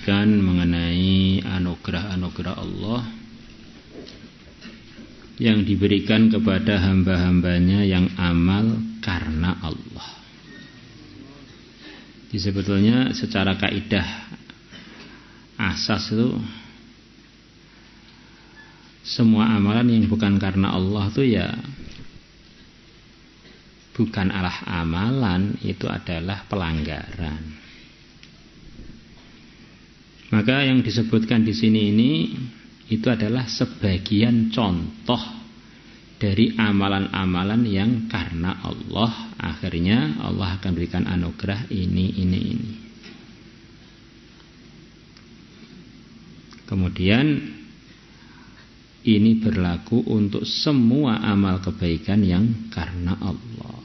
menyebutkan mengenai anugerah-anugerah Allah yang diberikan kepada hamba-hambanya yang amal karena Allah. Jadi sebetulnya secara kaidah asas itu semua amalan yang bukan karena Allah itu ya bukan amalan, itu adalah pelanggaran. Maka yang disebutkan di sini ini itu adalah sebagian contoh dari amalan-amalan yang karena Allah akhirnya Allah akan berikan anugerah ini. Kemudian ini berlaku untuk semua amal kebaikan yang karena Allah,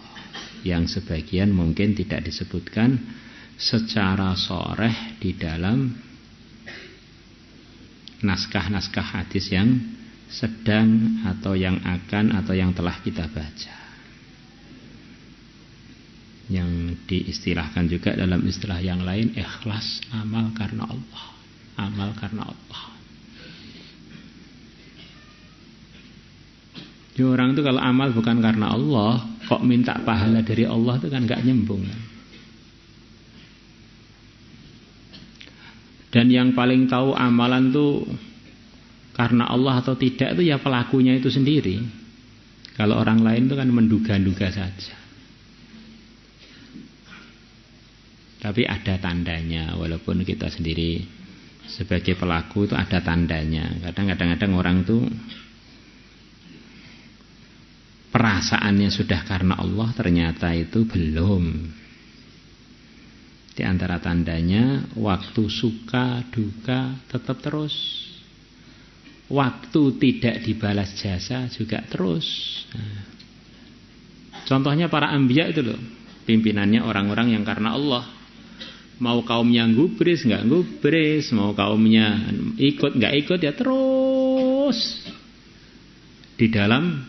yang sebagian mungkin tidak disebutkan secara shareh di dalam naskah-naskah hadis yang sedang atau yang akan atau yang telah kita baca, yang diistilahkan juga dalam istilah yang lain ikhlas, amal karena Allah, amal karena Allah. Jadi orang itu kalau amal bukan karena Allah kok minta pahala dari Allah itu kan gak nyambung. Dan yang paling tahu amalan itu karena Allah atau tidak itu ya pelakunya itu sendiri. Kalau orang lain itu kan menduga-duga saja. Tapi ada tandanya, walaupun kita sendiri sebagai pelaku itu ada tandanya. Kadang-kadang orang itu perasaannya sudah karena Allah, ternyata itu belum. Di antara tandanya waktu suka duka tetap terus, waktu tidak dibalas jasa juga terus. Contohnya para anbiya itu loh, pimpinannya orang-orang yang karena Allah. Mau kaumnya gubris nggak gubris, mau kaumnya ikut nggak ikut ya terus di dalam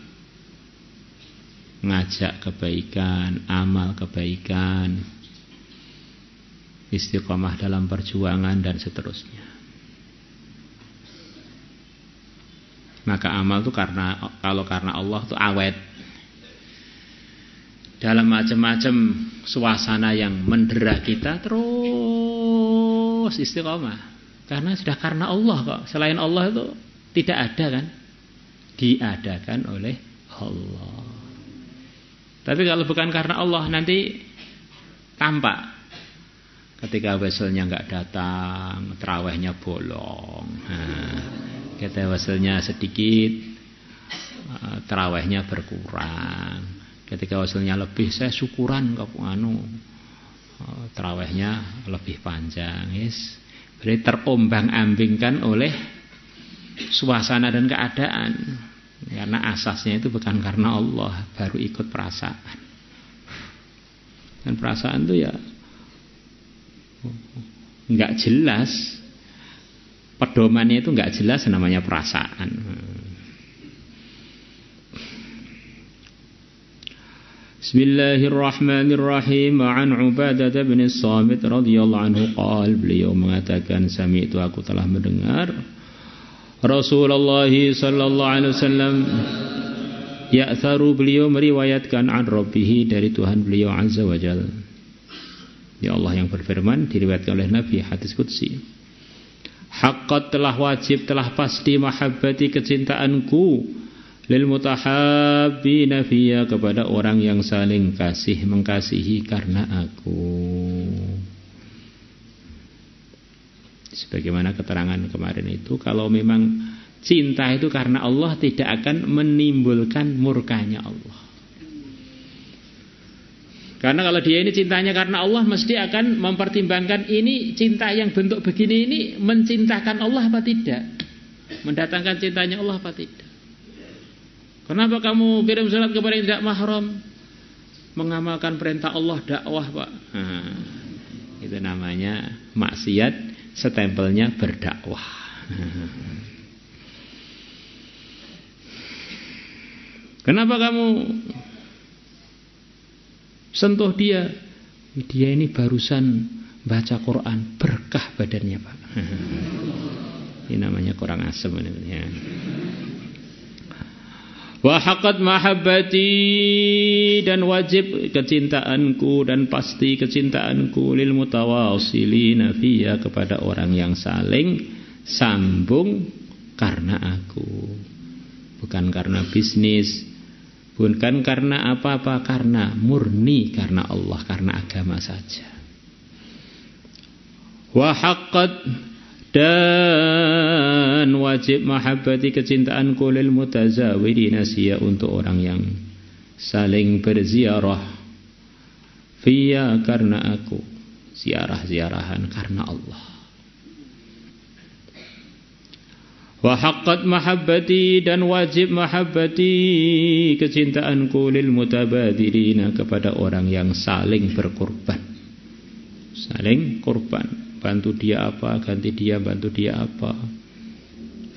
ngajak kebaikan, amal kebaikan, istiqomah dalam perjuangan dan seterusnya. Maka amal itu kalau karena Allah itu awet. Dalam macam-macam suasana yang mendera kita terus istiqomah. Karena sudah karena Allah kok. Selain Allah itu tidak ada kan? Diadakan oleh Allah. Tapi kalau bukan karena Allah nanti tampak. Ketika wasilnya nggak datang, terawihnya bolong. Ketika wasilnya sedikit, terawihnya berkurang. Ketika wasilnya lebih, saya syukuran terawihnya lebih panjang. Yes. Berarti terombang-ambingkan oleh suasana dan keadaan. Karena asasnya itu bukan karena Allah, baru ikut perasaan. Dan perasaan itu ya nggak jelas, pedomannya itu nggak jelas, namanya perasaan. Bismillahirrahmanirrahim. An Ubadah bin Samit radhiyallahu anhu qala, beliau mengatakan sami'tu, aku telah mendengar Rasulullah sallallahu alaihi wasallam ya'tharu, beliau meriwayatkan an Rabbih, dari Tuhan beliau azza wajalla. Ya Allah yang berfirman, diriwayatkan oleh Nabi, hadis qudsi. Haqqat, telah wajib, telah pasti, mahabbati, kecintaanku, lil mutahabbina fiyya, kepada orang yang saling kasih mengasihi karena aku. Sebagaimana keterangan kemarin itu, kalau memang cinta itu karena Allah tidak akan menimbulkan murkanya Allah. Karena kalau dia ini cintanya karena Allah, mesti akan mempertimbangkan ini cinta yang bentuk begini ini mencintakan Allah apa tidak, mendatangkan cintanya Allah apa tidak. Kenapa kamu kirim salat kepada yang tidak mahram? Mengamalkan perintah Allah, dakwah Pak. Itu namanya maksiat, stempelnya berdakwah. Kenapa kamu sentuh dia? Dia ini barusan baca Quran berkah badannya Pak. Ini namanya kurang asem ya. Wa haqqat mahabbati, dan wajib kecintaanku dan pasti kecintaanku lil mutawasilina fiyya, kepada orang yang saling sambung karena aku, bukan karena bisnis, bukan karena apa-apa, karena murni karena Allah, karena agama saja. Wa haqqat, dan wajib mahabbati kecintaanku lil mutazawirina siya, untuk orang yang saling berziarah fiyya karena aku, ziarah-ziarahan karena Allah. Wa haqqat mahabbati, dan wajib mahabbati kecintaanku lil mutabadilina, kepada orang yang saling berkorban, saling korban, bantu dia apa, ganti dia, bantu dia apa.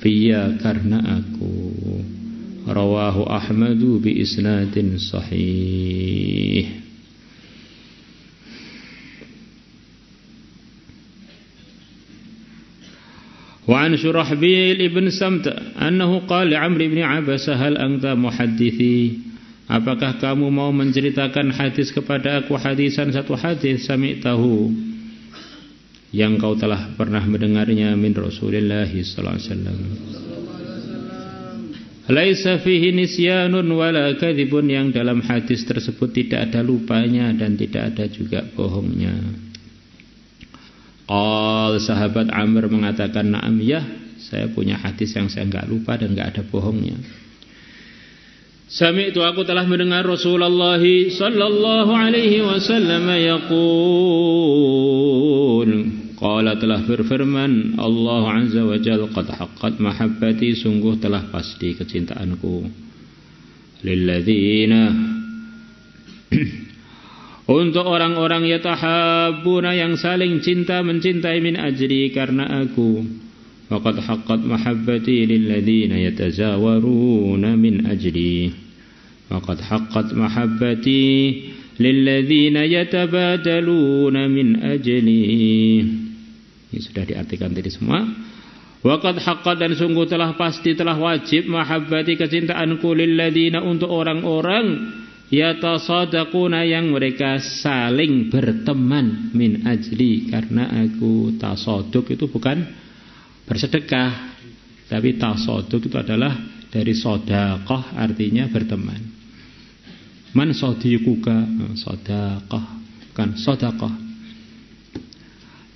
Fiyya karena aku. Rawahu Ahmadu bi isnadin sahih. Wa an Shurahbil ibn Samta annahu qala li Amr ibn Abbas, hal anta muhaddithi, apakah kamu mau menceritakan hadis kepada aku, hadisan, satu hadis, sami'tahu, yang kau telah pernah mendengarnya, min Rasulillah sallallahu alaihi wasallam, laisa fihi nisyanun wala kadhibun, yang dalam hadis tersebut tidak ada lupanya dan tidak ada juga bohongnya. Sahabat Amr mengatakan, na'am, ya, saya punya hadis yang saya enggak lupa dan enggak ada bohongnya. Sami'tu, aku telah mendengar Rasulullah sallallahu alaihi wasallam yaqul, qala, telah berfirman Allah azza wa jalla, qad haqqat mahabbati, sungguh telah pasti kecintaanku, lilladzina untuk orang-orang yatahabbuna, yang saling cinta mencintai, min ajri, karena aku. Wa qad haqqat mahabbati lilladzina yatazawaruna min ajri. Wa qad haqqat mahabbati lilladzina yatabadaluna min ajli. Ini sudah diartikan tadi semua. Wa qad haqqat, dan sungguh telah pasti, telah wajib, mahabbati kecintaanku, lilladzina untuk orang-orang yatasadaquna, yang mereka saling berteman, min ajli, karena aku. Tasaduk itu bukan bersedekah, tapi tasaduk itu adalah dari sodaqah, artinya berteman. Man sadiquka, sodaqah, bukan sodaqah.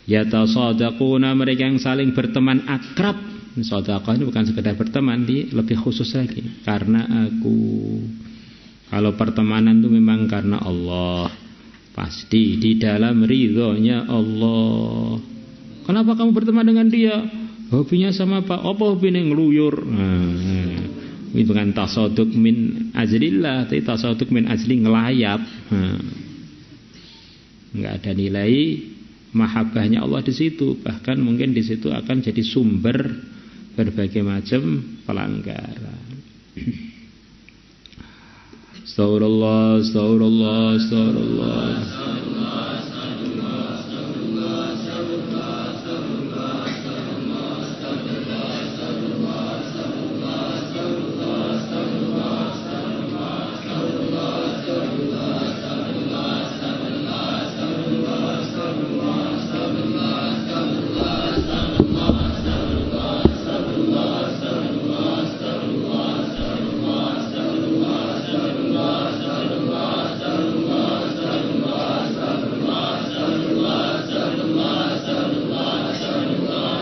Yatasadaquna, mereka yang saling berteman akrab. Sodaqah ini bukan sekedar berteman, lebih khusus lagi, karena aku. Kalau pertemanan itu memang karena Allah, pasti di dalam ridhonya Allah. Kenapa kamu berteman dengan dia? Hobinya sama Pak, apa hobinya ngeluyur? Ini bukan tasaduk min ajlillah, tapi tasaduk min ajli ngelayap. Enggak ada nilai mahabbahnya Allah di situ. Bahkan mungkin di situ akan jadi sumber berbagai macam pelanggaran. Astaghfirullah, astaghfirullah, astaghfirullah.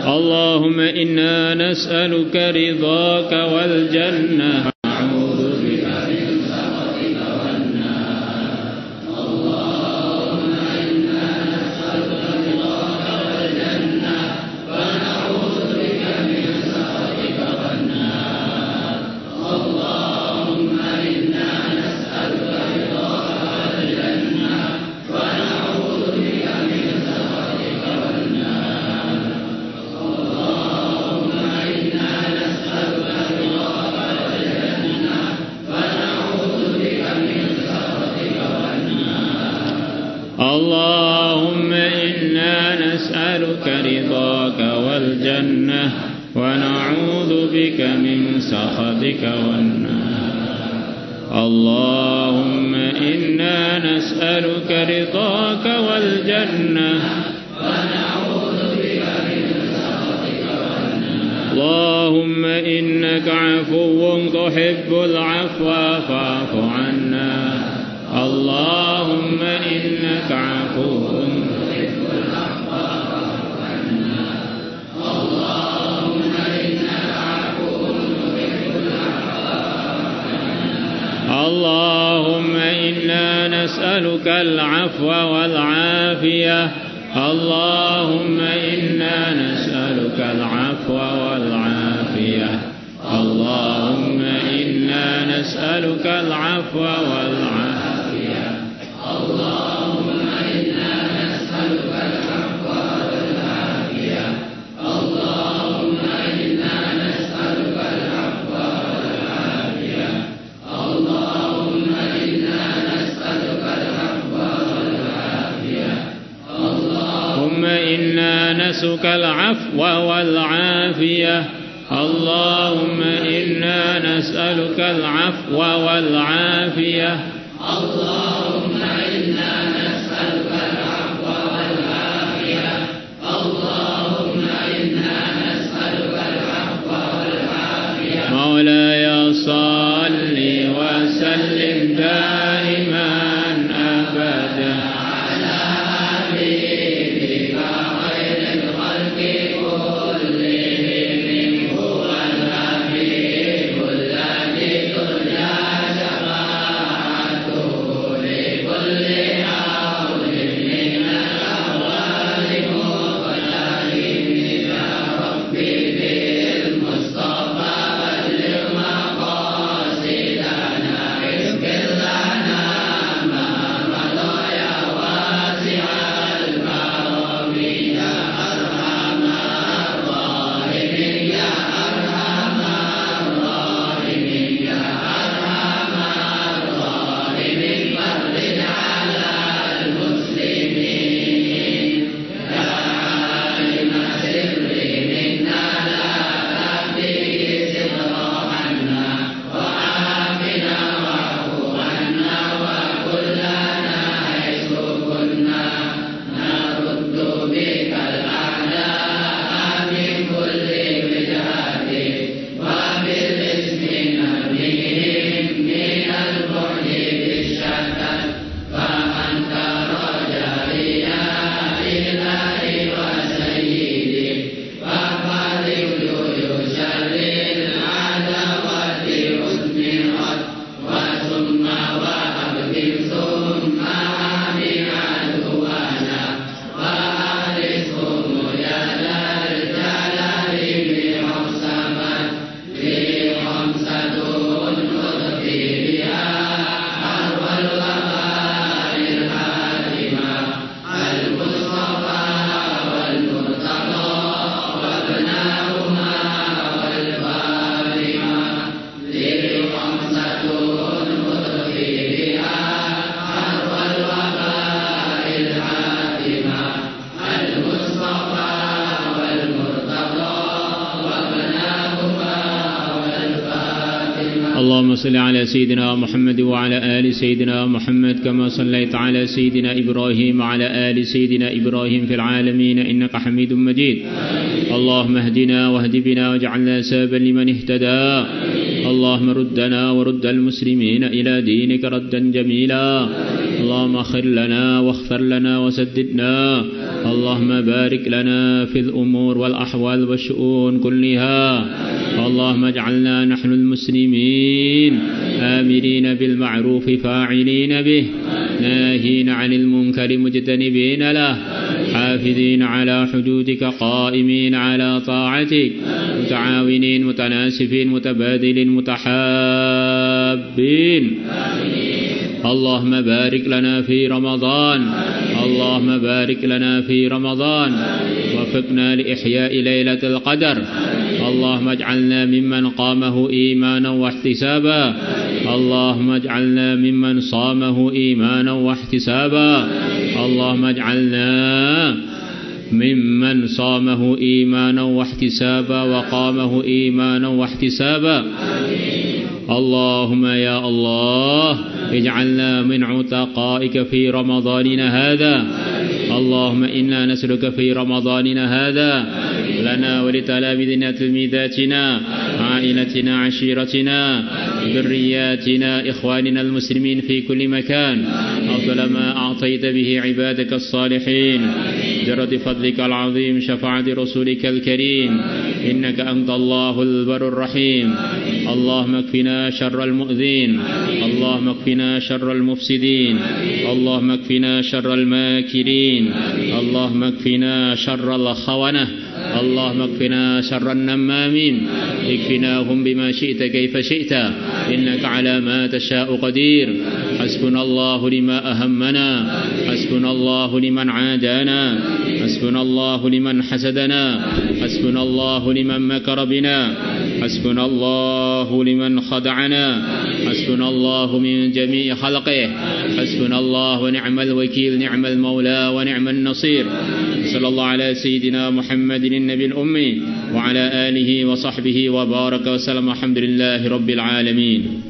اللهم إنا نسألك رضاك والجنة ونعوذ بك من سخطك والنار اللهم إنا نسألك رضاك والجنة ونعوذ بك من سخطك والنار اللهم إنا نسألك رضاك والجنة ونعوذ بك من سخطك والنار اللهم إنا نسألك رضاك والجنة نسألك رضاك والجنة ونعوذ بك من سخطك والنار. اللهم إنا نسألك رضاك والجنة ونعوذ بك من سخطك والنار. اللهم إنك عفو تحب العفو فاعف عنا. اللهم إنك عفو تحب العفو فاعف عنا. اللهم إنك عفو تحب العفو فاعف عنا. اللهم إنا نسألك العفو والعافية. اللهم إنا نسألك العفو والعافية. اللهم إنا نسألك العفو والعافية. اللهم إنا نسألك العفو والعافية. اللهم إنا نسألك العفو والعافية. اللهم إنا نسألك العفو والعافية. اللهم إنا نسألك العفو والعافية. اللهم إنا نسألك العفو والعافية. اللهم إنا نسألك العفو والعافية. اللهم إنا نسألك العفو والعافية. مولاي صل وسلم دائما أبدا على حبيبك خير الخلق كلهم. هو الحبيب الذي ترجى شفاعته لكل حول من الأحوال مختلف. يا ربي بالمصطفى بلغ مقاصدنا. اغفر لنا ما مضى يا واسع الكرم. يا أرحم الراحمين. يا أرحم الراحمين. يا أرحم الراحمين. فرج على المسلمين. يا عالم سر منا لا تهدي سر عنا. وعافنا واعف عنا وكلنا حيث كنا. نرد بك الأعداء من كل وجهة وبالاسم نبيهم من البعد بالشتى. فأنت رجائي يا إلهي وسيدي. فخالف جيوش العداوة أثمرت وثم وأبدل ثم عامي عدوانا. وأهلكهم يا ذا الجلال بمحسمات. لي خمسة نطفي بها حرب الوباء الحاتمة. المصطفى والمرتضى وابناؤهما والفاطمة. لي خمسة نطفي بها حرب الوباء الحاتمة. المصطفى والمرتضى وابناؤهما والفاطمة. اللهم صل على سيدنا محمد وعلى آل سيدنا محمد كما صليت على سيدنا إبراهيم وعلى آل سيدنا إبراهيم في العالمين إنك حميد مجيد. اللهم اهدنا واهد بنا واجعلنا سببا لمن اهتدى. اللهم ردنا ورد المسلمين إلى دينك ردا جميلا. اللهم اغفر لنا واغفر لنا وسددنا. اللهم بارك لنا في الأمور والأحوال والشؤون كلها. اللهم اجعلنا نحن المسلمين آمرين بالمعروف فاعلين به. ناهين عن المنكر مجتنبين له. حافظين على حدودك قائمين على طاعتك. متعاونين متناسفين متبادلين متحابين. اللهم بارك لنا في رمضان. اللهم بارك لنا في رمضان. وفقنا لإحياء ليلة القدر. اللهم اجعلنا ممن قامه إيمانا واحتسابا. اللهم اجعلنا ممن صامه إيمانا واحتسابا. اللهم اجعلنا ممن صامه إيمانا واحتسابا وقامه إيمانا واحتسابا. اللهم يا الله اجعلنا من عتقائك في رمضاننا هذا. اللهم إنا نسألك في رمضاننا هذا لنا ولتلاميذنا تلميذاتنا عائلتنا عشيرتنا ذرياتنا إخواننا المسلمين في كل مكان أفضل ما أعطيت به عبادك الصالحين جرد فضلك العظيم شفاعة رسولك الكريم إنك أنت الله البر الرحيم. اللهم اكفنا شر المؤذين. اللهم اكفنا شر المفسدين. اللهم اكفنا شر الماكرين. اللهم اكفنا شر الخونة. اللهم اكفنا شر النمامين. اكفناهم بما شئت كيف شئت إنك على ما تشاء قدير. حسبنا الله لما أهمنا. حسبنا الله لمن عادانا. حسبنا الله لمن حسدنا. حسبنا الله لمن مكر بنا. حسبنا الله لمن خدعنا. حسبنا الله من جميع خلقه. حسبنا الله ونعم الوكيل نعم المولى ونعم النصير. صلى الله على سيدنا محمد النبي الأمي وعلى آله وصحبه وبارك وسلم. الحمد لله رب العالمين.